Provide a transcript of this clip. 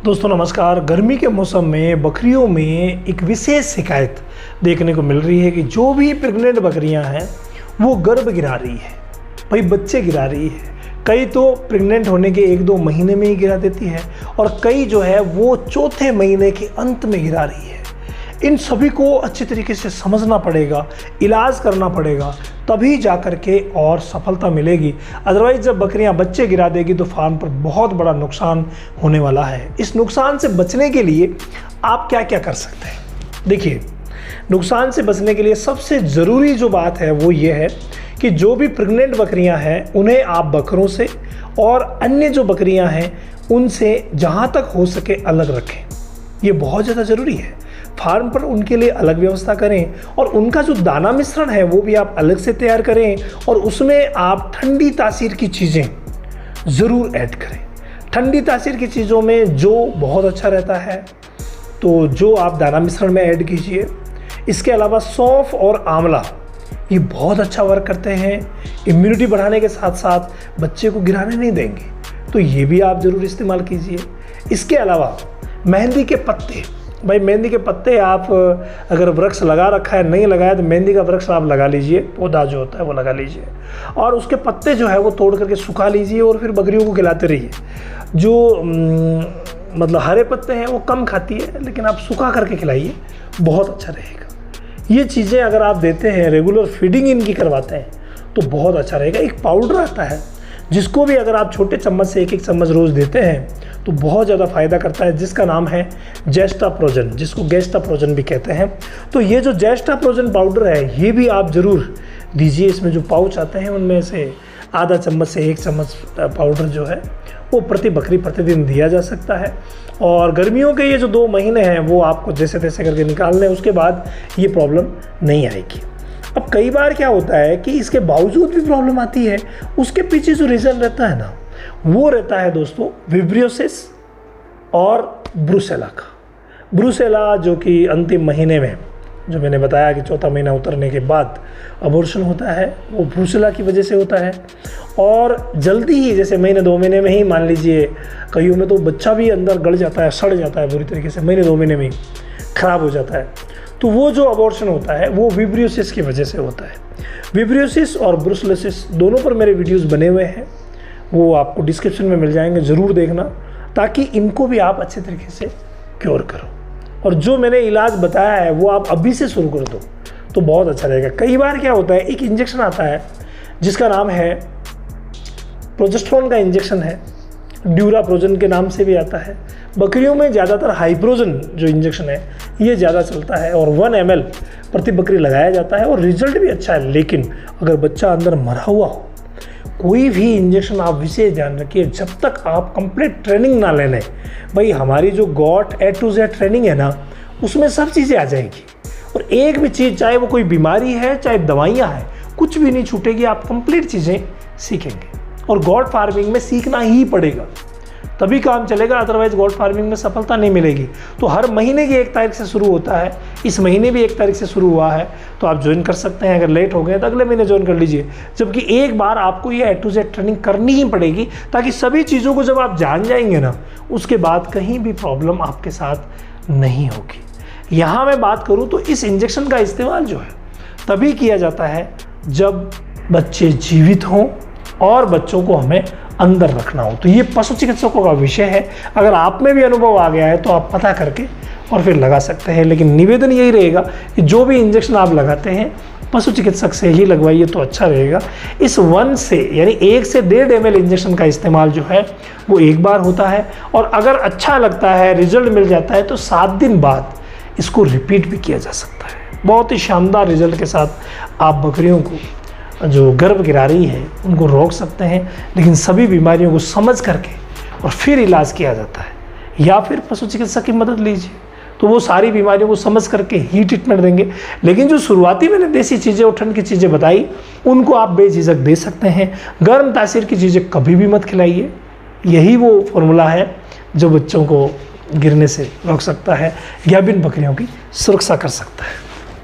दोस्तों नमस्कार। गर्मी के मौसम में बकरियों में एक विशेष शिकायत देखने को मिल रही है कि जो भी प्रेग्नेंट बकरियां हैं वो गर्भ गिरा रही है, भाई बच्चे गिरा रही है। कई तो प्रेग्नेंट होने के 1-2 महीने में ही गिरा देती है और कई जो है वो चौथे महीने के अंत में गिरा रही है। इन सभी को अच्छी तरीके से समझना पड़ेगा, इलाज करना पड़ेगा, तभी जा कर के और सफलता मिलेगी। अदरवाइज जब बकरियां बच्चे गिरा देगी तो फार्म पर बहुत बड़ा नुकसान होने वाला है। इस नुकसान से बचने के लिए आप क्या क्या कर सकते हैं? देखिए, नुकसान से बचने के लिए सबसे ज़रूरी जो बात है वो ये है कि जो भी प्रेग्नेंट बकरियां हैं उन्हें आप बकरों से और अन्य जो बकरियां हैं उनसे जहां तक हो सके अलग रखें। ये बहुत ज़्यादा ज़रूरी है। फार्म पर उनके लिए अलग व्यवस्था करें और उनका जो दाना मिश्रण है वो भी आप अलग से तैयार करें और उसमें आप ठंडी तासीर की चीज़ें ज़रूर ऐड करें। ठंडी तासीर की चीज़ों में जो बहुत अच्छा रहता है तो जो आप दाना मिश्रण में ऐड कीजिए। इसके अलावा सौंफ और आंवला ये बहुत अच्छा वर्क करते हैं, इम्यूनिटी बढ़ाने के साथ साथ बच्चे को गिराने नहीं देंगे, तो ये भी आप ज़रूर इस्तेमाल कीजिए। इसके अलावा मेहंदी के पत्ते, भाई मेहंदी के पत्ते आप अगर वृक्ष लगा रखा है, नहीं लगाया तो मेहंदी का वृक्ष आप लगा लीजिए, पौधा जो होता है वो लगा लीजिए और उसके पत्ते जो है वो तोड़ करके सुखा लीजिए और फिर बकरियों को खिलाते रहिए। जो मतलब हरे पत्ते हैं वो कम खाती है, लेकिन आप सुखा करके खिलाइए, बहुत अच्छा रहेगा। ये चीज़ें अगर आप देते हैं, रेगुलर फीडिंग इनकी करवाते हैं तो बहुत अच्छा रहेगा। एक पाउडर आता है जिसको भी अगर आप छोटे चम्मच से 1-1 चम्मच रोज़ देते हैं तो बहुत ज़्यादा फ़ायदा करता है, जिसका नाम है जेस्टाप्रोजन, जिसको गेस्टाप्रोजन भी कहते हैं। तो ये जो जेस्टाप्रोजन पाउडर है ये भी आप ज़रूर दीजिए। इसमें जो पाउच आते हैं उनमें से आधा चम्मच से 1 चम्मच पाउडर जो है वो प्रति बकरी प्रतिदिन दिया जा सकता है। और गर्मियों के ये जो 2 महीने हैं वो आपको जैसे तैसे करके निकालने, उसके बाद ये प्रॉब्लम नहीं आएगी। अब कई बार क्या होता है कि इसके बावजूद भी प्रॉब्लम आती है, उसके पीछे जो रीज़न रहता है ना वो रहता है दोस्तों विब्रियोसिस और ब्रुसेला का। ब्रुसेला जो कि अंतिम महीने में, जो मैंने बताया कि चौथा महीना उतरने के बाद अबॉर्शन होता है, वो ब्रुसेला की वजह से होता है। और जल्दी ही जैसे महीने 2 महीने में ही मान लीजिए, कईयों में तो बच्चा भी अंदर गल जाता है, सड़ जाता है बुरी तरीके से, महीने 2 महीने में ही ख़राब हो जाता है। तो वो जो अबॉर्शन होता है वो विब्रियोसिस की वजह से होता है। विब्रियोसिस और ब्रुसेलोसिस दोनों पर मेरे वीडियोस बने हुए हैं, वो आपको डिस्क्रिप्शन में मिल जाएंगे, ज़रूर देखना, ताकि इनको भी आप अच्छे तरीके से क्योर करो। और जो मैंने इलाज बताया है वो आप अभी से शुरू कर दो तो बहुत अच्छा रहेगा। कई बार क्या होता है, एक इंजेक्शन आता है जिसका नाम है प्रोजेस्टेरोन का इंजेक्शन है, ड्यूराप्रोजन के नाम से भी आता है। बकरियों में ज़्यादातर हाइप्रोजन जो इंजेक्शन है ये ज़्यादा चलता है और 1 ml प्रति बकरी लगाया जाता है और रिजल्ट भी अच्छा है। लेकिन अगर बच्चा अंदर मरा हुआ हो, कोई भी इंजेक्शन आप विशेष ध्यान रखिए, जब तक आप कंप्लीट ट्रेनिंग ना लेने, भाई हमारी जो got A to Z training है ना उसमें सब चीज़ें आ जाएंगी और एक भी चीज़, चाहे वो कोई बीमारी है चाहे दवाइयाँ हैं, कुछ भी नहीं छूटेगी। आप कंप्लीट चीज़ें सीखेंगे और गॉट फार्मिंग में सीखना ही पड़ेगा, तभी काम चलेगा, अदरवाइज गॉट फार्मिंग में सफलता नहीं मिलेगी। तो हर महीने की 1 तारीख से शुरू होता है, इस महीने भी 1 तारीख से शुरू हुआ है, तो आप ज्वाइन कर सकते हैं। अगर लेट हो गए तो अगले महीने ज्वाइन कर लीजिए, जबकि एक बार आपको ये A to Z ट्रेनिंग करनी ही पड़ेगी, ताकि सभी चीज़ों को जब आप जान जाएंगे ना उसके बाद कहीं भी प्रॉब्लम आपके साथ नहीं होगी। यहाँ मैं बात करूँ तो इस इंजेक्शन का इस्तेमाल जो है तभी किया जाता है जब बच्चे जीवित हों और बच्चों को हमें अंदर रखना हो। तो ये पशु चिकित्सकों का विषय है। अगर आप में भी अनुभव आ गया है तो आप पता करके और फिर लगा सकते हैं, लेकिन निवेदन यही रहेगा कि जो भी इंजेक्शन आप लगाते हैं पशु चिकित्सक से ही लगवाइए तो अच्छा रहेगा। इस 1 से यानी 1 से 1.5 ml इंजेक्शन का इस्तेमाल जो है वो एक बार होता है और अगर अच्छा लगता है, रिजल्ट मिल जाता है तो 7 दिन बाद इसको रिपीट भी किया जा सकता है। बहुत ही शानदार रिजल्ट के साथ आप बकरियों को जो गर्भ गिरा रही है उनको रोक सकते हैं, लेकिन सभी बीमारियों को समझ करके और फिर इलाज किया जाता है। या फिर पशु चिकित्सक की मदद लीजिए तो वो सारी बीमारियों को समझ करके ही ट्रीटमेंट देंगे। लेकिन जो शुरुआती मैंने देसी चीज़ें और ठंड की चीज़ें बताई उनको आप बेझिझक दे सकते हैं। गर्म तासीर की चीज़ें कभी भी मत खिलाइए, यही वो फॉर्मूला है जो बच्चों को गिरने से रोक सकता है या बिन बकरियों की सुरक्षा कर सकता है।